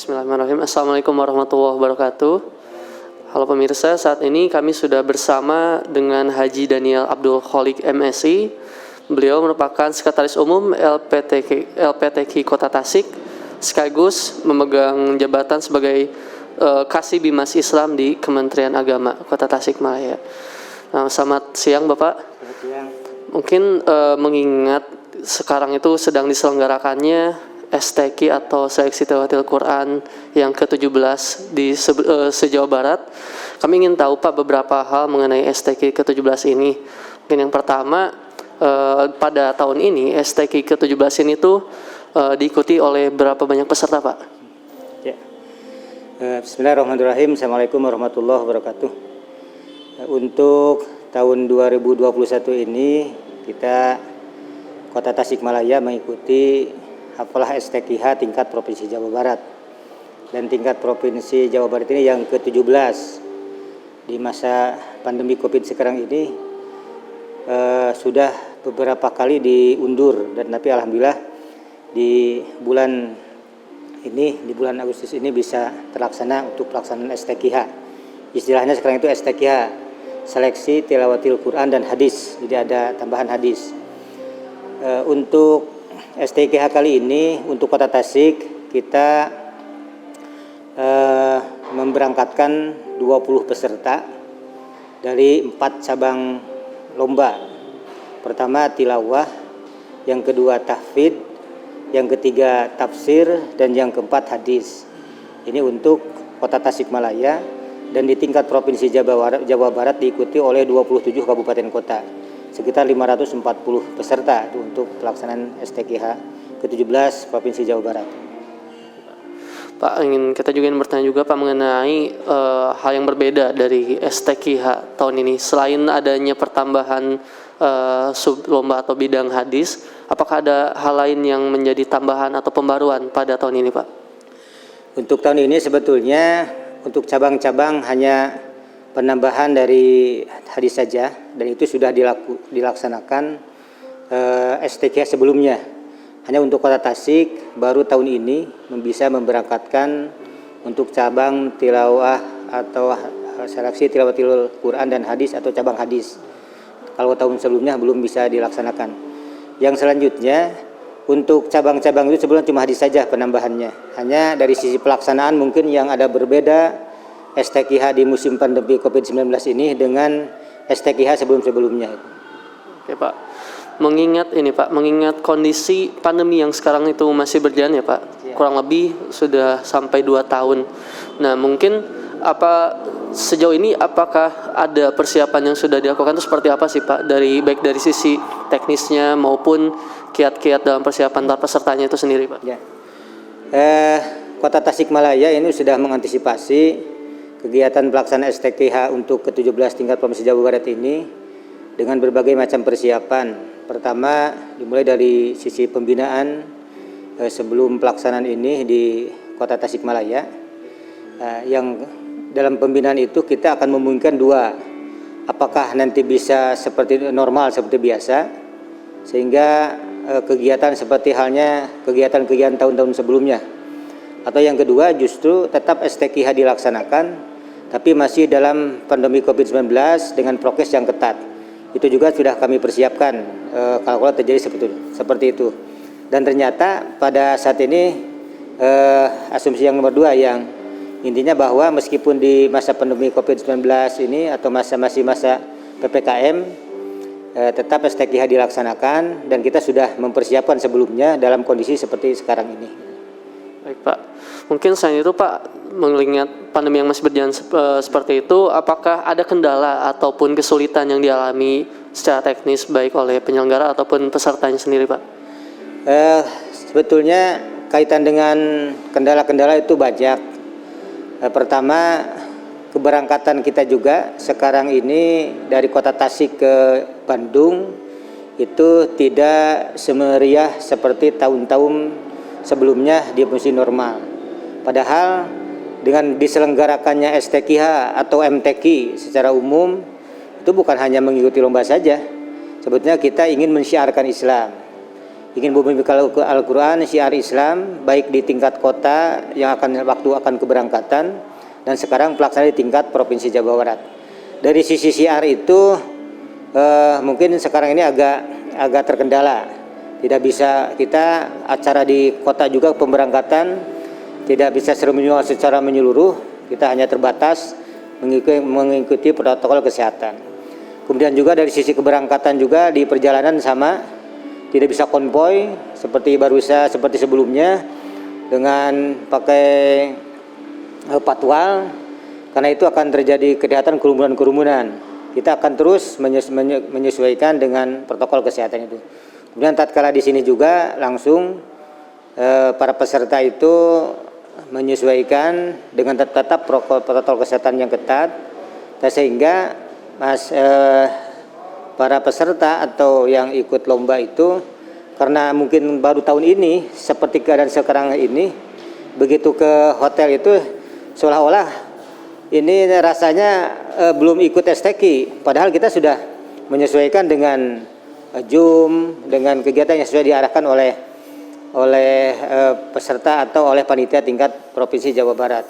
Bismillahirrahmanirrahim. Assalamualaikum warahmatullahi wabarakatuh. Halo pemirsa, saat ini kami sudah bersama dengan Haji Daniel Abdul Kholik MSI. Beliau merupakan Sekretaris Umum LPTQ Kota Tasik, sekaligus memegang jabatan sebagai Kasih Bimas Islam di Kementerian Agama Kota Tasikmalaya. Nah, selamat siang Bapak. Selamat siang. Mungkin mengingat sekarang itu sedang diselenggarakannya STQ atau Seleksi Tilawatil Quran yang ke-17 di se-Jawa Barat. Kami ingin tahu Pak beberapa hal mengenai STQ ke-17 ini. Mungkin yang pertama, pada tahun ini STQ ke-17 ini tuh diikuti oleh berapa banyak peserta Pak? Ya. Bismillahirrahmanirrahim. Assalamualaikum warahmatullahi wabarakatuh. Untuk tahun 2021 ini kita Kota Tasikmalaya mengikuti Hafalah STQH tingkat Provinsi Jawa Barat. Dan tingkat Provinsi Jawa Barat ini yang ke-17. Di masa pandemi Covid sekarang ini sudah beberapa kali diundur, dan tapi alhamdulillah di bulan bulan Agustus ini bisa terlaksana untuk pelaksanaan STQH. Istilahnya sekarang itu STQH, Seleksi Tilawatil Quran dan Hadis. Jadi ada tambahan hadis. Untuk STQH kali ini untuk Kota Tasik kita memberangkatkan 20 peserta dari 4 cabang lomba. Pertama tilawah, yang kedua tahfidz, yang ketiga tafsir, dan yang keempat hadis. Ini untuk Kota Tasikmalaya, dan di tingkat Provinsi Jawa Barat diikuti oleh 27 kabupaten kota. Sekitar 540 peserta itu untuk pelaksanaan STQH ke-17 Provinsi Jawa Barat. Pak, kita juga ingin bertanya juga Pak mengenai hal yang berbeda dari STQH tahun ini. Selain adanya pertambahan sub lomba atau bidang hadis, apakah ada hal lain yang menjadi tambahan atau pembaruan pada tahun ini Pak? Untuk tahun ini sebetulnya untuk cabang-cabang hanya penambahan dari hadis saja, dan itu sudah dilaksanakan STQH sebelumnya. Hanya untuk Kota Tasik baru tahun ini bisa memberangkatkan untuk cabang tilawah atau seleksi tilawatil Quran dan hadis atau cabang hadis. Kalau tahun sebelumnya belum bisa dilaksanakan. Yang selanjutnya untuk cabang-cabang itu sebelumnya cuma hadis saja penambahannya. Hanya dari sisi pelaksanaan mungkin yang ada berbeda STQH di musim pandemi COVID-19 ini dengan STQH sebelum-sebelumnya. Oke Pak, mengingat kondisi pandemi yang sekarang itu masih berjalan ya Pak, kurang lebih sudah sampai 2 tahun. Nah mungkin sejauh ini apakah ada persiapan yang sudah dilakukan itu seperti apa sih Pak, baik dari sisi teknisnya maupun kiat-kiat dalam persiapan antar pesertanya itu sendiri Pak? Ya. Kota Tasikmalaya ini sudah mengantisipasi kegiatan pelaksanaan STQH untuk ke-17 tingkat Provinsi Jawa Barat ini dengan berbagai macam persiapan. Pertama, dimulai dari sisi pembinaan sebelum pelaksanaan ini di Kota Tasikmalaya. Yang dalam pembinaan itu kita akan memungkinkan 2. Apakah nanti bisa seperti normal seperti biasa, sehingga kegiatan seperti halnya kegiatan-kegiatan tahun-tahun sebelumnya. Atau yang kedua justru tetap STQH dilaksanakan tapi masih dalam pandemi COVID-19 dengan prokes yang ketat. Itu juga sudah kami persiapkan kalau terjadi seperti itu. Dan ternyata pada saat ini asumsi yang nomor 2 yang intinya bahwa meskipun di masa pandemi COVID-19 ini atau masih masa PPKM tetap STQH dilaksanakan, dan kita sudah mempersiapkan sebelumnya dalam kondisi seperti sekarang ini. Baik Pak, mungkin selain itu Pak, mengingat pandemi yang masih berjalan seperti itu, apakah ada kendala ataupun kesulitan yang dialami secara teknis baik oleh penyelenggara ataupun pesertanya sendiri Pak? Sebetulnya kaitan dengan kendala-kendala itu banyak. Pertama, keberangkatan kita juga sekarang ini dari Kota Tasik ke Bandung itu tidak semeriah seperti tahun-tahun sebelumnya di musim normal. Padahal dengan diselenggarakannya STQH atau MTQ secara umum itu bukan hanya mengikuti lomba saja. Sebetulnya kita ingin mensyiarkan Islam. ingin memberikan Al-Quran, syiar Islam, baik di tingkat kota yang akan keberangkatan, dan sekarang pelaksanaan di tingkat Provinsi Jawa Barat. Dari sisi syiar itu mungkin sekarang ini agak terkendala. Tidak bisa kita acara di kota juga pemberangkatan tidak bisa secara menyeluruh. Kita hanya terbatas mengikuti protokol kesehatan. Kemudian juga dari sisi keberangkatan juga di perjalanan sama, tidak bisa konvoy seperti sebelumnya dengan pakai patwal, karena itu akan terjadi kelihatan kerumunan. Kita akan terus menyesuaikan dengan protokol kesehatan itu. Kemudian tatkala di sini juga langsung para peserta itu menyesuaikan dengan tetap protokol kesehatan yang ketat, sehingga para peserta atau yang ikut lomba itu, karena mungkin baru tahun ini seperti keadaan sekarang ini, begitu ke hotel itu seolah-olah ini rasanya belum ikut STQ, padahal kita sudah menyesuaikan dengan Zoom, dengan kegiatan yang sudah diarahkan oleh peserta atau oleh panitia tingkat Provinsi Jawa Barat.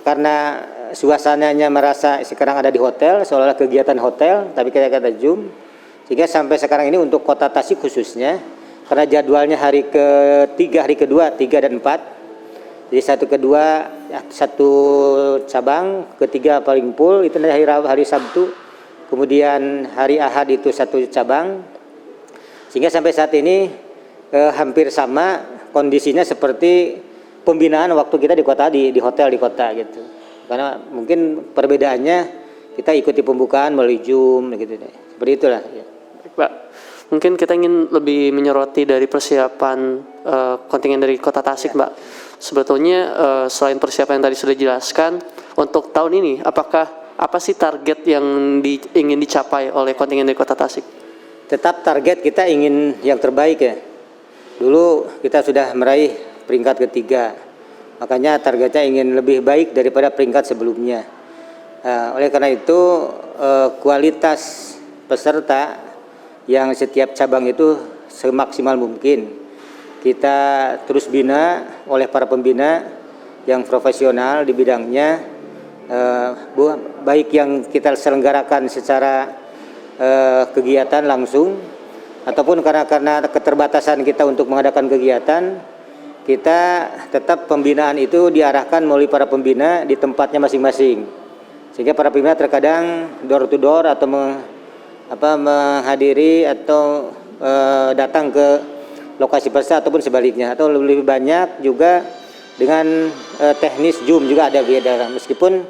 Karena suasananya merasa sekarang ada di hotel, seolah-olah kegiatan hotel, tapi kita ada Zoom, sehingga sampai sekarang ini untuk Kota Tasik khususnya, karena jadwalnya hari kedua, 3 dan 4. Jadi satu cabang, ketiga paling full itu hari Sabtu, kemudian hari Ahad itu satu cabang, sehingga sampai saat ini hampir sama kondisinya seperti pembinaan waktu kita di hotel di kota gitu. Karena mungkin perbedaannya kita ikuti pembukaan melalui Zoom gitu deh. Seperti itulah. Ya. Pak, mungkin kita ingin lebih menyoroti dari persiapan kontingen dari Kota Tasik, Mbak. Sebetulnya selain persiapan yang tadi sudah dijelaskan, untuk tahun ini apa sih target yang ingin dicapai oleh kontingen dari Kota Tasik? Tetap target kita ingin yang terbaik ya. Dulu kita sudah meraih peringkat ketiga, makanya targetnya ingin lebih baik daripada peringkat sebelumnya. Oleh karena itu kualitas peserta yang setiap cabang itu semaksimal mungkin kita terus bina oleh para pembina yang profesional di bidangnya, baik yang kita selenggarakan secara kegiatan langsung ataupun karena keterbatasan kita untuk mengadakan kegiatan, kita tetap pembinaan itu diarahkan melalui para pembina di tempatnya masing-masing, sehingga para pembina terkadang door to door atau menghadiri atau datang ke lokasi peserta ataupun sebaliknya, atau lebih banyak juga dengan teknis Zoom juga ada beda, meskipun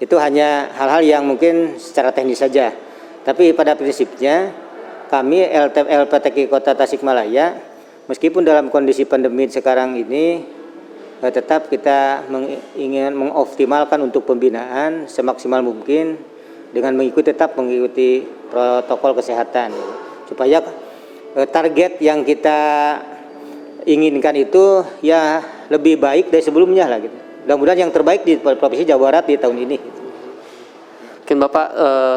itu hanya hal-hal yang mungkin secara teknis saja, tapi pada prinsipnya kami LPTQ Kota Tasikmalaya, meskipun dalam kondisi pandemi sekarang ini, tetap kita ingin mengoptimalkan untuk pembinaan semaksimal mungkin dengan tetap mengikuti protokol kesehatan, supaya target yang kita inginkan itu ya lebih baik dari sebelumnya lah gitu. Mudah-mudahan yang terbaik di Provinsi Jawa Barat di tahun ini. Mungkin Bapak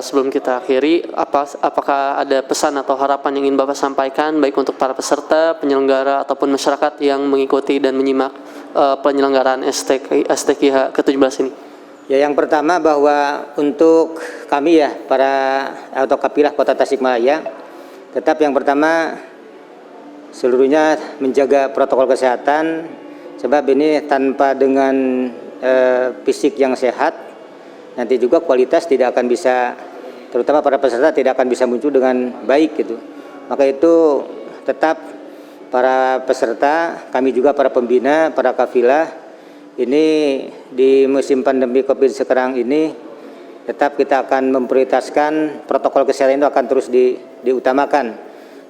sebelum kita akhiri, apakah ada pesan atau harapan yang ingin Bapak sampaikan baik untuk para peserta, penyelenggara ataupun masyarakat yang mengikuti dan menyimak penyelenggaraan STQH ke-17 ini? Ya, yang pertama bahwa untuk kami ya atau Kapilah Kota Tasikmalaya, tetap yang pertama seluruhnya menjaga protokol kesehatan, sebab ini tanpa dengan fisik yang sehat, nanti juga kualitas tidak akan bisa, terutama para peserta tidak akan bisa muncul dengan baik gitu. Maka itu tetap para peserta, kami juga para pembina, para kafilah, ini di musim pandemi COVID sekarang ini tetap kita akan memprioritaskan protokol kesehatan itu akan terus diutamakan,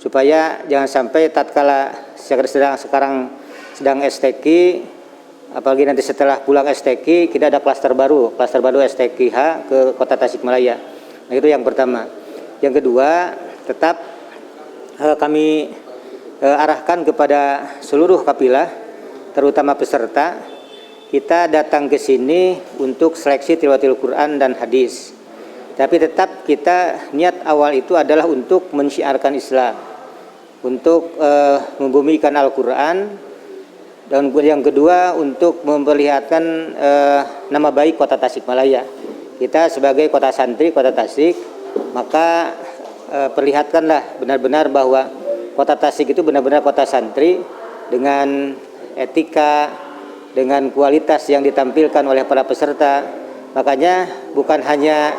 supaya jangan sampai tatkala sekarang sedang STQ, apalagi nanti setelah pulang STQ kita ada klaster baru STQH ke Kota Tasikmalaya. Nah, itu yang pertama. Yang kedua, tetap kami arahkan kepada seluruh kapilah, terutama peserta, kita datang ke sini untuk seleksi tilawatil Quran dan hadis. Tapi tetap kita niat awal itu adalah untuk mensyiarkan Islam. untuk membumikan Al-Quran, dan yang kedua untuk memperlihatkan nama baik Kota Tasikmalaya. Kita sebagai kota santri, kota Tasik, maka perlihatkanlah benar-benar bahwa Kota Tasik itu benar-benar kota santri dengan etika, dengan kualitas yang ditampilkan oleh para peserta. Makanya bukan hanya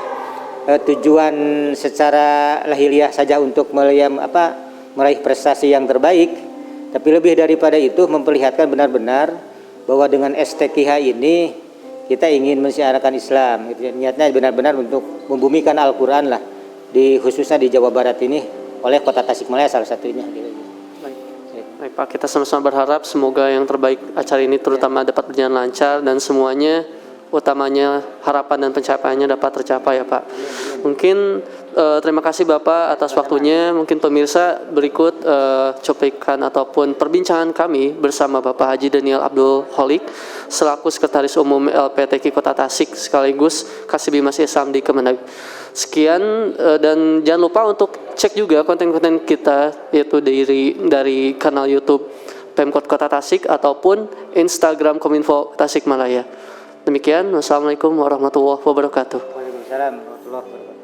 tujuan secara lahiriah saja untuk meraih prestasi yang terbaik, tapi lebih daripada itu memperlihatkan benar-benar bahwa dengan STQH ini kita ingin mensiarkan Islam. Niatnya benar-benar untuk membumikan Al-Quran lah, khususnya di Jawa Barat ini oleh Kota Tasikmalaya salah satunya. Baik Pak, kita sama-sama berharap semoga yang terbaik acara ini terutama dapat berjalan lancar dan semuanya, utamanya harapan dan pencapaiannya dapat tercapai ya Pak. Mungkin terima kasih Bapak atas waktunya. Mungkin pemirsa berikut cuplikan ataupun perbincangan kami bersama Bapak Haji Daniel Abdul Kholik selaku Sekretaris Umum LPTQ Kota Tasik sekaligus Kasih Bimas Islam di Kemenag. Sekian dan jangan lupa untuk cek juga konten-konten kita yaitu dari kanal YouTube Pemkot Kota Tasik ataupun Instagram Kominfo Tasikmalaya. Demikian, wassalamualaikum warahmatullahi wabarakatuh. Waalaikumsalam warahmatullahi wabarakatuh.